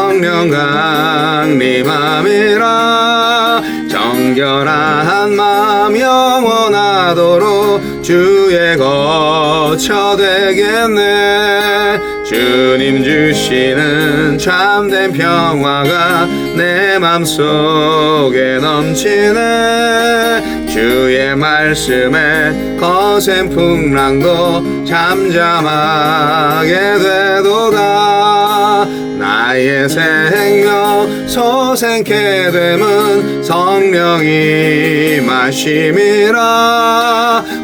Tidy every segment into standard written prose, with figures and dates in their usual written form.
성령 강림함이라. 정결한 마음 영원하도록 주의 거처 되겠네. 주님 주시는 참된 평화가 내 맘속에 넘치네. 주의 말씀에 거센 풍랑도 잠잠하게 되도다. 나의 생명 소생케 됨은 성령이 마심이라.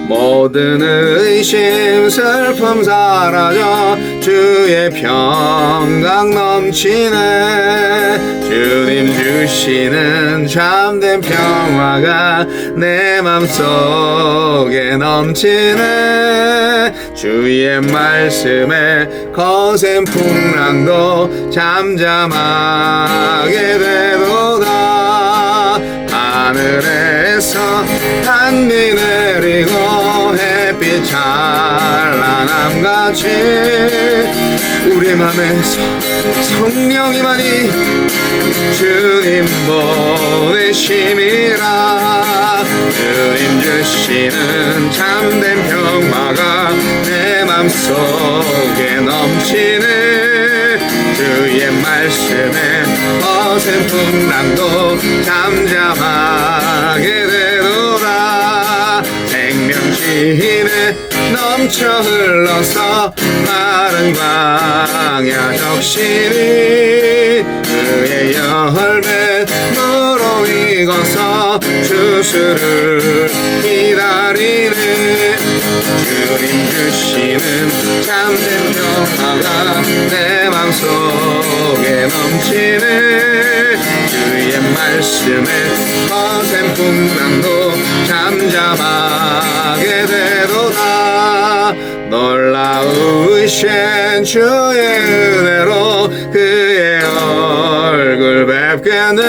모든 의심 슬픔 사라져 주의 평강 넘치네. 주님 주시는 참된 평화가 내 맘속에 넘치네. 주의 말씀에 거센 풍랑도 잠잠하게 되도다. 하늘에서 단비 내리고 햇빛 찬란함같이 우리 맘에서 성령이 많이 주님 보내심이라. 주님 주시는 참된 평화가 내 맘속에 넘치네. 주의 말씀에 거센 풍랑도 잠잠하게 되도다. 생명신에 넘쳐 흘러서 마른 광야 적시니 그의 열매로 익어서 주수를 기다리네. 주님 주시는 참된 평화가 내 맘속에 넘치네. 주의 말씀에 거센 풍랑도 잠잠하게 되도다. 놀라우신 주의 은혜로 그의 얼굴 뵙겠네.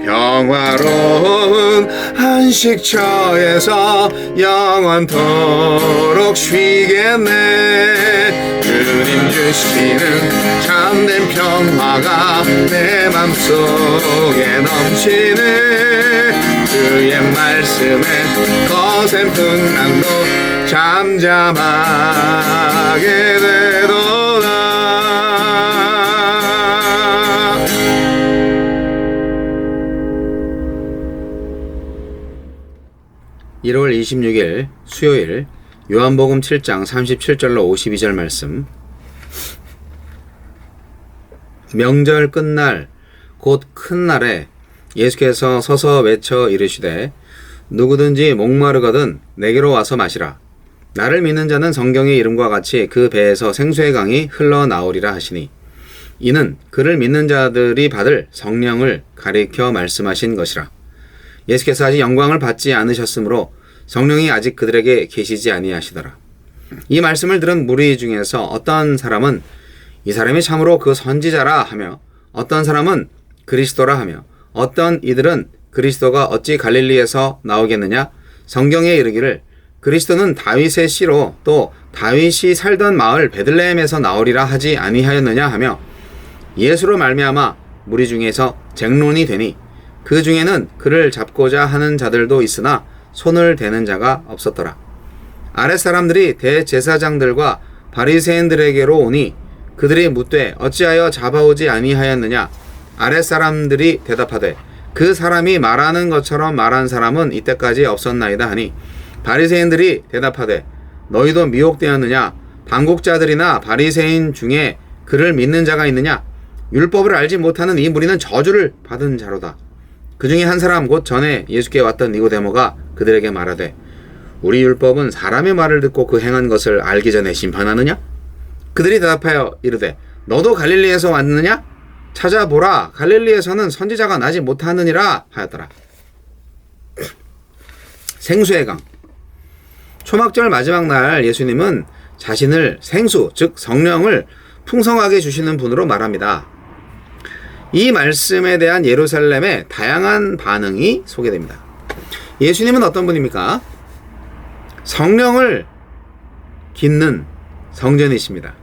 평화로운 안식처에서 영원토록 쉬겠네. 주님 주시는 참된 평화가 내 맘속에 넘치네. 주의 말씀에 거센 풍랑도 잠잠하게 되도다. 1월 26일 수요일 요한복음 7장 37절로 52절 말씀. 명절 끝날 곧 큰 날에 예수께서 서서 외쳐 이르시되 누구든지 목마르거든 내게로 와서 마시라. 나를 믿는 자는 성경의 이름과 같이 그 배에서 생수의 강이 흘러나오리라 하시니 이는 그를 믿는 자들이 받을 성령을 가리켜 말씀하신 것이라. 예수께서 아직 영광을 받지 않으셨으므로 성령이 아직 그들에게 계시지 아니하시더라. 이 말씀을 들은 무리 중에서 어떤 사람은 이 사람이 참으로 그 선지자라 하며 어떤 사람은 그리스도라 하며 어떤 이들은 그리스도가 어찌 갈릴리에서 나오겠느냐? 성경에 이르기를 그리스도는 다윗의 씨로 또 다윗이 살던 마을 베들레헴에서 나오리라 하지 아니하였느냐 하며 예수로 말미암아 무리 중에서 쟁론이 되니 그 중에는 그를 잡고자 하는 자들도 있으나 손을 대는 자가 없었더라. 아랫사람들이 대제사장들과 바리새인들에게로 오니 그들이 묻되 어찌하여 잡아오지 아니하였느냐? 아랫사람들이 대답하되 그 사람이 말하는 것처럼 말한 사람은 이때까지 없었나이다 하니 바리새인들이 대답하되 너희도 미혹되었느냐? 당국자들이나 바리새인 중에 그를 믿는 자가 있느냐? 율법을 알지 못하는 이 무리는 저주를 받은 자로다. 그 중에 한 사람 곧 전에 예수께 왔던 니고데모가 그들에게 말하되 우리 율법은 사람의 말을 듣고 그 행한 것을 알기 전에 심판하느냐? 그들이 대답하여 이르되 너도 갈릴리에서 왔느냐? 찾아보라, 갈릴리에서는 선지자가 나지 못하느니라 하였더라. 생수의 강. 초막절 마지막 날 예수님은 자신을 생수, 즉 성령을 풍성하게 주시는 분으로 말합니다. 이 말씀에 대한 예루살렘의 다양한 반응이 소개됩니다. 예수님은 어떤 분입니까? 성령을 깃는 성전이십니다.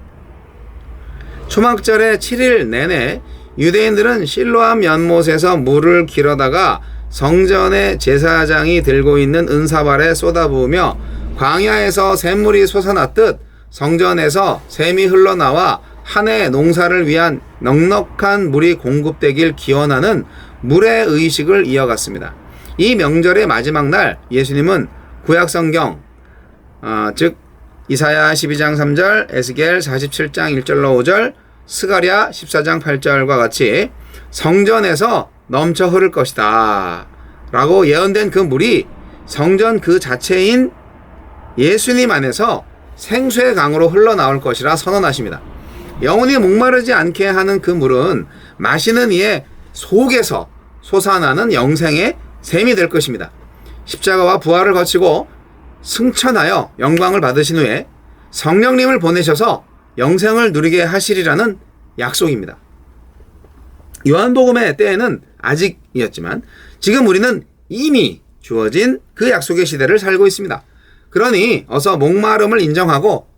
초막절의 7일 내내 유대인들은 실로암 연못에서 물을 길어다가 성전의 제사장이 들고 있는 은사발에 쏟아부으며 광야에서 샘물이 솟아났듯 성전에서 샘이 흘러나와 한 해 농사를 위한 넉넉한 물이 공급되길 기원하는 물의 의식을 이어갔습니다. 이 명절의 마지막 날 예수님은 구약성경 즉 이사야 12장 3절, 에스겔 47장 1절로 5절, 스가랴 14장 8절과 같이 성전에서 넘쳐 흐를 것이다 라고 예언된 그 물이 성전 그 자체인 예수님 안에서 생수의 강으로 흘러나올 것이라 선언하십니다. 영원히 목마르지 않게 하는 그 물은 마시는 이의 속에서 솟아나는 영생의 샘이 될 것입니다. 십자가와 부활을 거치고 승천하여 영광을 받으신 후에 성령님을 보내셔서 영생을 누리게 하시리라는 약속입니다. 요한복음의 때에는 아직이었지만 지금 우리는 이미 주어진 그 약속의 시대를 살고 있습니다. 그러니 어서 목마름을 인정하고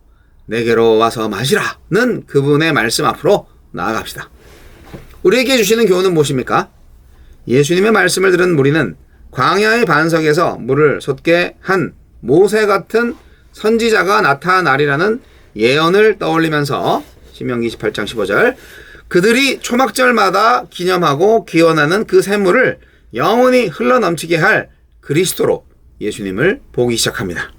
내게로 와서 마시라는 그분의 말씀 앞으로 나아갑시다. 우리에게 주시는 교훈은 무엇입니까? 예수님의 말씀을 들은 무리는 광야의 반석에서 물을 솟게 한 모세 같은 선지자가 나타나리라는 예언을 떠올리면서 신명기 28장 15절 그들이 초막절마다 기념하고 기원하는 그 샘물을 영원히 흘러넘치게 할 그리스도로 예수님을 보기 시작합니다.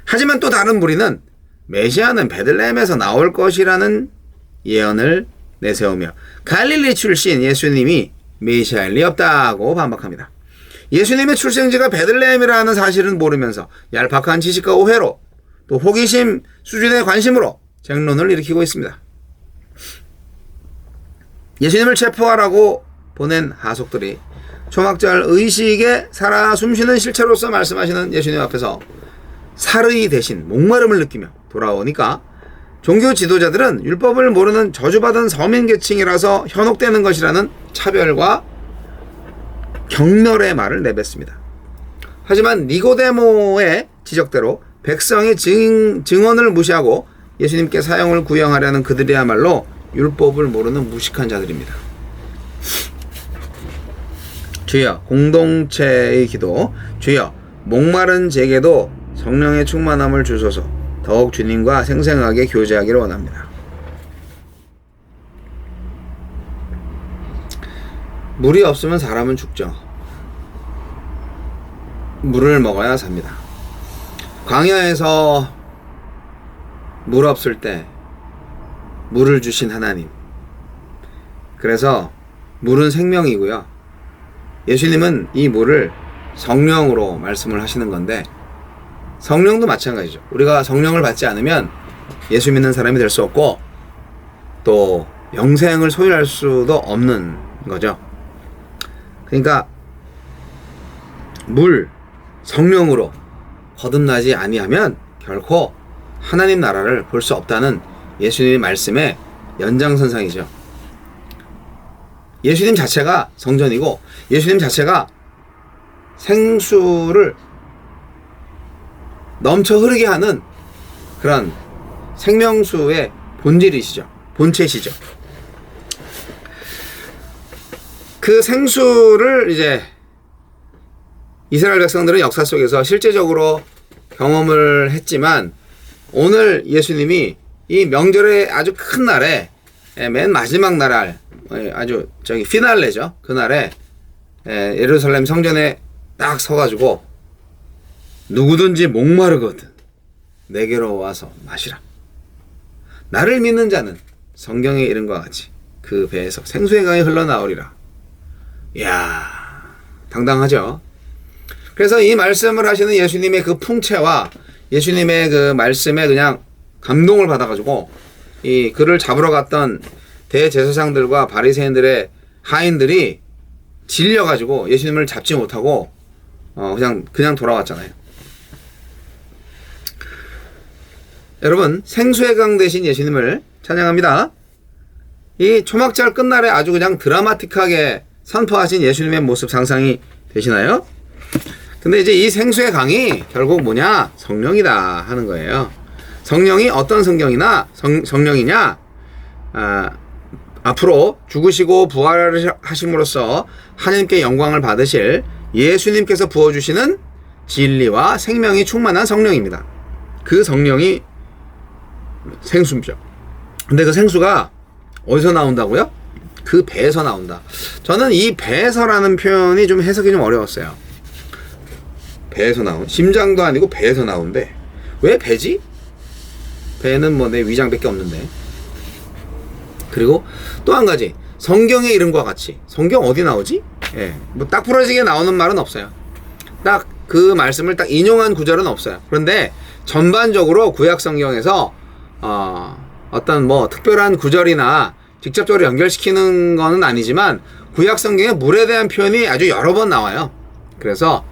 하지만 또 다른 무리는 메시아는 베들레헴에서 나올 것이라는 예언을 내세우며 갈릴리 출신 예수님이 메시아일 리 없다고 반박합니다. 예수님의 출생지가 베들레헴이라는 사실은 모르면서 얄팍한 지식과 오해로 또 호기심 수준의 관심으로 쟁론을 일으키고 있습니다. 예수님을 체포하라고 보낸 하속들이 초막절 의식에 살아 숨쉬는 실체로서 말씀하시는 예수님 앞에서 살의 대신 목마름을 느끼며 돌아오니까 종교 지도자들은 율법을 모르는 저주받은 서민 계층이라서 현혹되는 것이라는 차별과 경멸의 말을 내뱉습니다. 하지만 니고데모의 지적대로 백성의 증언을 무시하고 예수님께 사형을 구형하려는 그들이야말로 율법을 모르는 무식한 자들입니다. 주여, 공동체의 기도. 주여, 목마른 제게도 성령의 충만함을 주소서. 더욱 주님과 생생하게 교제하기를 원합니다. 물이 없으면 사람은 죽죠. 물을 먹어야 삽니다. 광야에서 물 없을 때 물을 주신 하나님. 그래서 물은 생명이고요. 예수님은 이 물을 성령으로 말씀을 하시는 건데 성령도 마찬가지죠. 우리가 성령을 받지 않으면 예수 믿는 사람이 될 수 없고 또 영생을 소유할 수도 없는 거죠. 그러니까 물, 성령으로 거듭나지 아니하면 결코 하나님 나라를 볼 수 없다는 예수님의 말씀의 연장선상이죠. 예수님 자체가 성전이고 예수님 자체가 생수를 넘쳐 흐르게 하는 그런 생명수의 본질이시죠. 본체시죠. 그 생수를 이제 이스라엘 백성들은 역사 속에서 실제적으로 경험을 했지만 오늘 예수님이 이 명절의 아주 큰 날에 맨 마지막 날 아주 피날레죠. 그날에 예루살렘 성전에 딱 서가지고 누구든지 목마르거든 내게로 와서 마시라. 나를 믿는 자는 성경의 이름과 같이 그 배에서 생수의 강이 흘러나오리라. 이야, 당당하죠. 그래서 이 말씀을 하시는 예수님의 그 풍채와 예수님의 그 말씀에 그냥 감동을 받아가지고 이 그를 잡으러 갔던 대제사장들과 바리새인들의 하인들이 질려가지고 예수님을 잡지 못하고 그냥 돌아왔잖아요. 여러분, 생수의 강 대신 예수님을 찬양합니다. 이 초막절 끝날에 아주 그냥 드라마틱하게 선포하신 예수님의 모습 상상이 되시나요? 근데 이제 이 생수의 강이 결국 뭐냐? 성령이다 하는 거예요. 성령이 어떤 성령이냐? 앞으로 죽으시고 부활하심으로써 하나님께 영광을 받으실 예수님께서 부어주시는 진리와 생명이 충만한 성령입니다. 그 성령이 생수죠. 근데 그 생수가 어디서 나온다고요? 그 배에서 나온다. 저는 이 배에서라는 표현이 좀 해석이 좀 어려웠어요. 배에서 나온, 심장도 아니고 배에서 나온데 왜 배지? 배는 뭐 내 위장밖에 없는데. 그리고 또 한 가지, 성경의 이름과 같이, 성경 어디 나오지? 예, 뭐 딱 부러지게 나오는 말은 없어요. 딱 그 말씀을 딱 인용한 구절은 없어요. 그런데 전반적으로 구약 성경에서 어떤 뭐 특별한 구절이나 직접적으로 연결시키는 거는 아니지만 구약 성경에 물에 대한 표현이 아주 여러 번 나와요. 그래서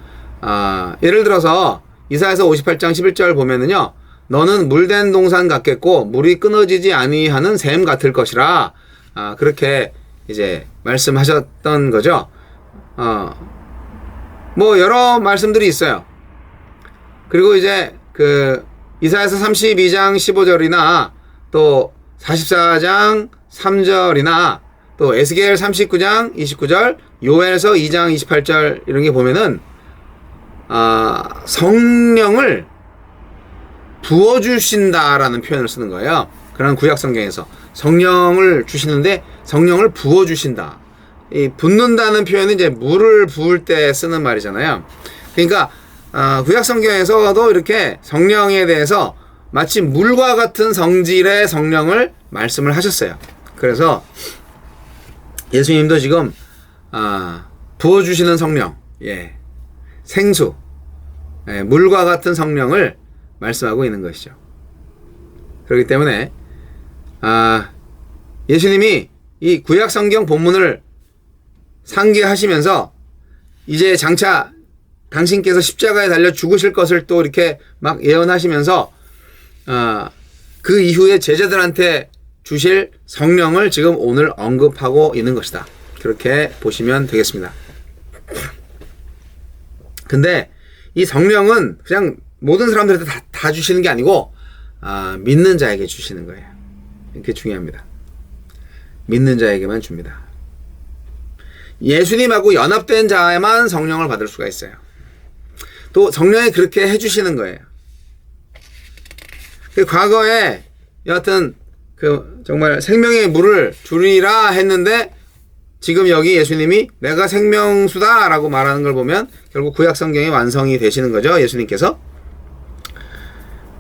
예를 들어서 이사야서 58장 11절 보면은요, 너는 물된 동산 같겠고 물이 끊어지지 아니하는 샘 같을 것이라, 그렇게 이제 말씀하셨던 거죠. 뭐 여러 말씀들이 있어요. 그리고 이제 그 이사야서 32장 15절이나 또 44장 3절이나 또 에스겔 39장 29절, 요엘서 2장 28절 이런 게 보면은 성령을 부어주신다라는 표현을 쓰는 거예요. 그런 구약 성경에서 성령을 주시는데 성령을 부어주신다. 이 붓는다는 표현은 이제 물을 부을 때 쓰는 말이잖아요. 그러니까 구약 성경에서도 이렇게 성령에 대해서 마치 물과 같은 성질의 성령을 말씀을 하셨어요. 그래서 예수님도 지금 부어주시는 성령, 생수, 물과 같은 성령을 말씀하고 있는 것이죠. 그렇기 때문에 예수님이 이 구약 성경 본문을 상기하시면서 이제 장차 당신께서 십자가에 달려 죽으실 것을 또 이렇게 막 예언하시면서 그 이후에 제자들한테 주실 성령을 지금 오늘 언급하고 있는 것이다. 그렇게 보시면 되겠습니다. 근데 이 성령은 그냥 모든 사람들한테 다 주시는 게 아니고 믿는 자에게 주시는 거예요. 이게 중요합니다. 믿는 자에게만 줍니다. 예수님하고 연합된 자에만 성령을 받을 수가 있어요. 또 성령이 그렇게 해주시는 거예요. 과거에 여하튼 정말 생명의 물을 주리라 했는데 지금 여기 예수님이 내가 생명수다 라고 말하는 걸 보면 결국 구약 성경이 완성이 되시는 거죠. 예수님께서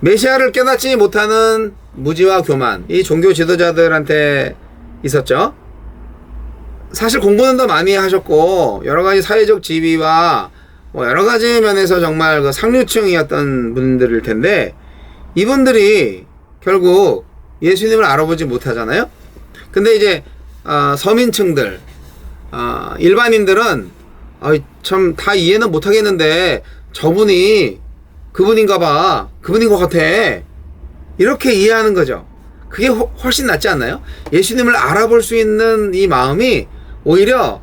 메시아를 깨닫지 못하는 무지와 교만, 이 종교 지도자들한테 있었죠. 사실 공부는 더 많이 하셨고 여러가지 사회적 지위와 뭐 여러가지 면에서 정말 그 상류층이었던 분들일 텐데 이분들이 결국 예수님을 알아보지 못하잖아요. 근데 이제 서민층들, 일반인들은 참 다 이해는 못하겠는데 저분이 그분인가 봐, 그분인 것 같아, 이렇게 이해하는 거죠. 그게 훨씬 낫지 않나요? 예수님을 알아볼 수 있는 이 마음이 오히려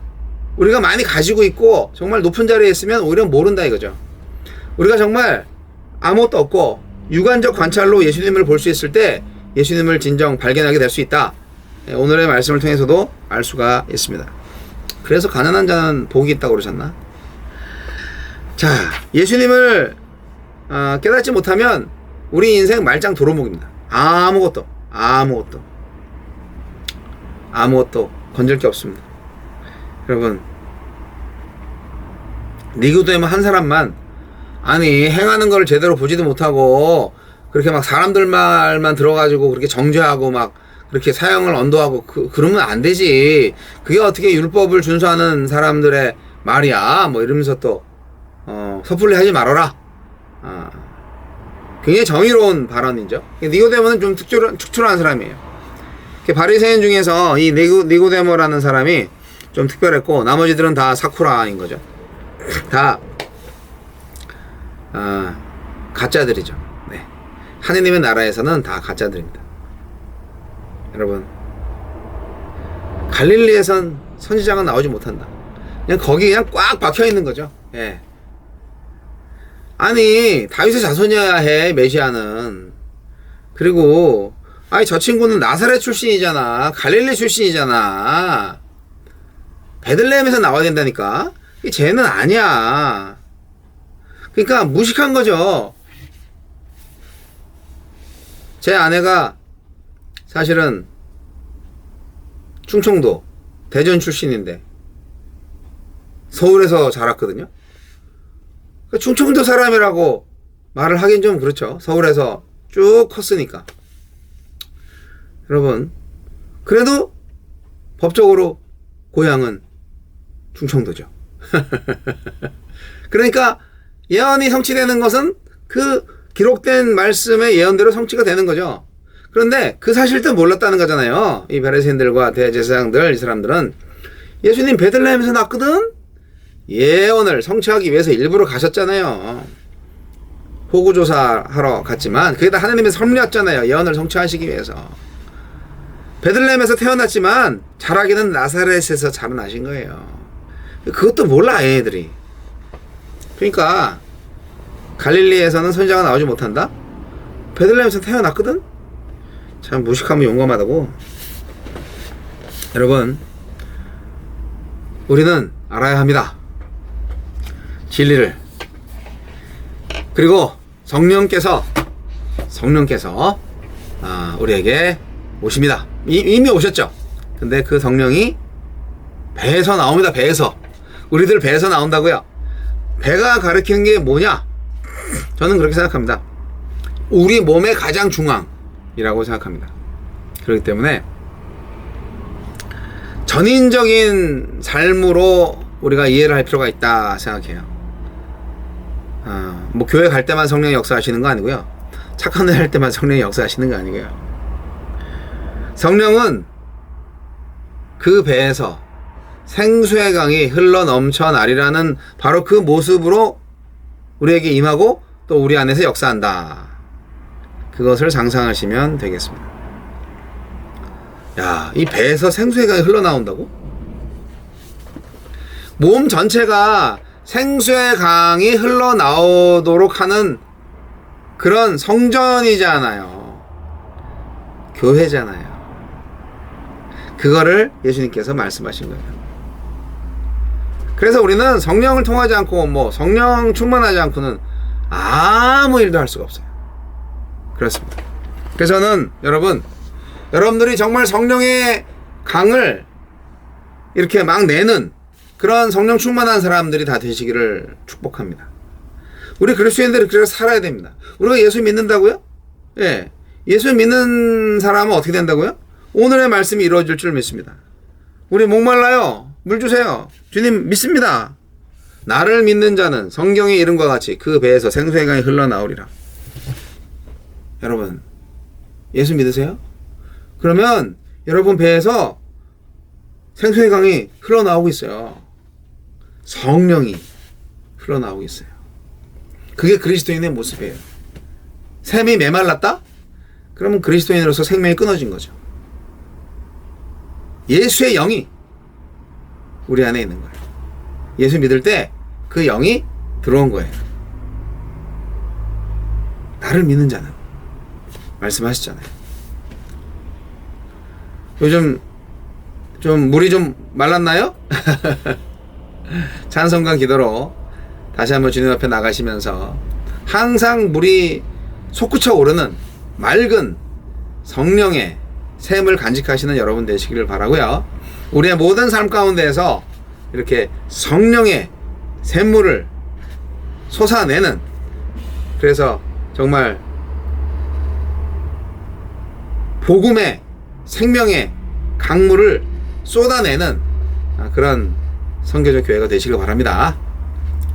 우리가 많이 가지고 있고 정말 높은 자리에 있으면 오히려 모른다 이거죠. 우리가 정말 아무것도 없고 육안적 관찰로 예수님을 볼 수 있을 때 예수님을 진정 발견하게 될 수 있다. 오늘의 말씀을 통해서도 알 수가 있습니다. 그래서 가난한 자는 복이 있다고 그러셨나? 자, 예수님을 깨닫지 못하면 우리 인생 말짱 도루묵입니다. 아무것도 건질 게 없습니다. 여러분, 니고데모 한 사람만 행하는 걸 제대로 보지도 못하고 그렇게 막 사람들 말만 들어가지고 그렇게 정죄하고 막 그렇게 사형을 언도하고 그러면 안 되지. 그게 어떻게 율법을 준수하는 사람들의 말이야. 뭐 이러면서 또 섣불리 하지 말아라. 굉장히 정의로운 발언이죠. 니고데모는 좀 특출한 사람이에요. 바리새인 중에서 이 니고데모라는 사람이 좀 특별했고 나머지들은 다 사쿠라인 거죠. 다 가짜들이죠. 네. 하느님의 나라에서는 다 가짜들입니다. 여러분, 갈릴리에선 선지자가 나오지 못한다. 그냥 거기 그냥 꽉 박혀 있는 거죠. 예. 다윗의 자손이어야 해, 메시아는. 그리고 아니 저 친구는 나사렛 출신이잖아. 갈릴리 출신이잖아. 베들레헴에서 나와야 된다니까. 쟤는 아니야. 그러니까 무식한 거죠. 제 아내가 사실은 충청도 대전 출신인데 서울에서 자랐거든요. 충청도 사람이라고 말을 하긴 좀 그렇죠. 서울에서 쭉 컸으니까. 여러분, 그래도 법적으로 고향은 충청도죠. 그러니까 예언이 성취되는 것은 그 기록된 말씀의 예언대로 성취가 되는 거죠. 그런데 그 사실도 몰랐다는 거잖아요. 이 바리새인들과 대제사장들, 이 사람들은 예수님 베들레헴에서 났거든? 예언을 성취하기 위해서 일부러 가셨잖아요. 호구조사하러 갔지만 그게 다 하나님의 섭리였잖아요. 예언을 성취하시기 위해서. 베들레헴에서 태어났지만 자라기는 나사렛에서 자라나신 거예요. 그것도 몰라 얘네들이. 그러니까 갈릴리에서는 선지자가 나오지 못한다? 베들레헴에서 태어났거든? 참 무식하면 용감하다고. 여러분, 우리는 알아야 합니다. 진리를. 그리고 성령께서 우리에게 오십니다. 이미 오셨죠. 근데 그 성령이 배에서 나옵니다. 배에서. 우리들 배에서 나온다고요. 배가 가리키는 게 뭐냐? 저는 그렇게 생각합니다. 우리 몸의 가장 중앙이라고 생각합니다. 그렇기 때문에 전인적인 삶으로 우리가 이해를 할 필요가 있다 생각해요. 뭐 교회 갈 때만 성령이 역사하시는 거 아니고요. 착한 일 할 때만 성령이 역사하시는 거 아니고요. 성령은 그 배에서 생수의 강이 흘러 넘쳐나리라는 바로 그 모습으로 우리에게 임하고 또 우리 안에서 역사한다. 그것을 상상하시면 되겠습니다. 야, 이 배에서 생수의 강이 흘러나온다고? 몸 전체가 생수의 강이 흘러나오도록 하는 그런 성전이잖아요. 교회잖아요. 그거를 예수님께서 말씀하신 거예요. 그래서 우리는 성령을 통하지 않고 성령 충만하지 않고는 아무 일도 할 수가 없어요. 그렇습니다. 그래서 저는 여러분들이 정말 성령의 강을 이렇게 막 내는 그런 성령 충만한 사람들이 다 되시기를 축복합니다. 우리 그리스도인들은 그렇게 살아야 됩니다. 우리가 예수 믿는다고요? 예. 예수 믿는 사람은 어떻게 된다고요? 오늘의 말씀이 이루어질 줄 믿습니다. 우리 목말라요. 물 주세요. 주님 믿습니다. 나를 믿는 자는 성경의 이름과 같이 그 배에서 생수의 강이 흘러나오리라. 여러분, 예수 믿으세요? 그러면 여러분 배에서 생수의 강이 흘러나오고 있어요. 성령이 흘러나오고 있어요. 그게 그리스도인의 모습이에요. 샘이 메말랐다? 그러면 그리스도인으로서 생명이 끊어진 거죠. 예수의 영이 우리 안에 있는 거예요. 예수 믿을 때 그 영이 들어온 거예요. 나를 믿는 자는 말씀하셨잖아요. 요즘 좀 물이 좀 말랐나요? 찬송과 기도로 다시 한번 주님 앞에 나가시면서 항상 물이 솟구쳐 오르는 맑은 성령의 샘을 간직하시는 여러분 되시기를 바라고요. 우리의 모든 삶 가운데에서 이렇게 성령의 샘물을 솟아내는, 그래서 정말 복음의 생명의 강물을 쏟아내는 그런 선교적 교회가 되시길 바랍니다.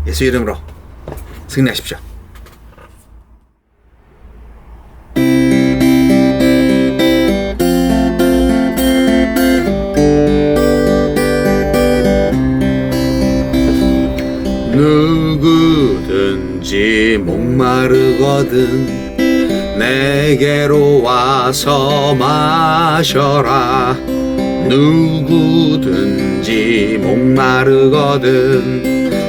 예수 이름으로 승리하십시오. 누구든지 목마르거든 내게로 와서 마셔라. 누구든지 목마르거든